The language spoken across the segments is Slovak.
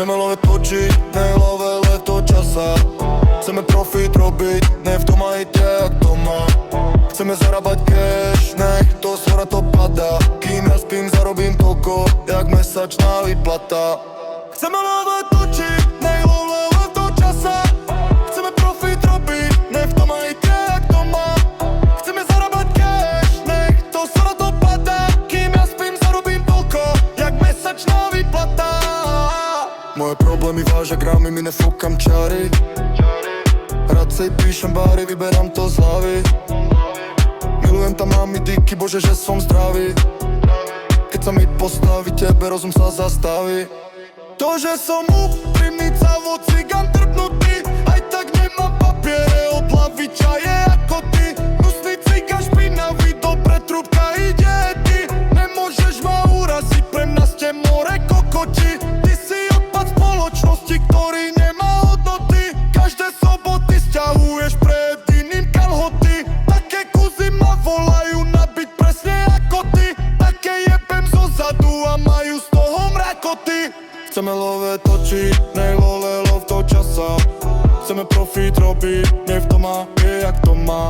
Chceme lovať točiť, ne love leto časa. Chceme profit robiť, ne v tom aj jak doma. Chceme zarábať cash, nech to svora to padá. Kým ja spím, zarobím toľko, jak mesačná výplata. Chceme lovať točiť, ne love leto časa. Chceme profit robiť, ne v tom aj jak doma. Chceme zarábať cash, nech to svora to padá. Kým ja spím, zarobím toľko, jak mesačná výplata. Moje problémy vážia gramy, mi nefúkam čary. Radcej píšem báry, vyberám to z hlavy. Milujem tam mami díky, bože, že som zdravý. Keď sa mi postaví, tebe rozum sa zastaví. To, že som úprimný, cavo cigán trpnutý. Aj tak nemám papiere, od hlavy čaje ako ty. Hnusný cigán špinavý, dobre trúbka ide ty. Nemôžeš ma uraziť, pre mňa ste more kokoti. Ty si odpad spoločnosti, ktorý nemá hodnoty. Každé soboty sťahuješ pred iným kalhoty. Také kuzy ma volajú nabiť presne ako ty. Také jebem zo zadu a majú z toho mrakoty. Chceme love točiť, nej love love to časa. Chceme profit robiť, nie v tom a je jak to má.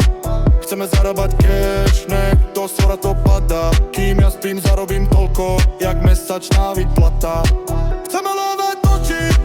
Chceme zarábať cash, nech to svora to padá. Kým ja spím, zarobím toľko, jak mesačná výplata. Chceme love točiť,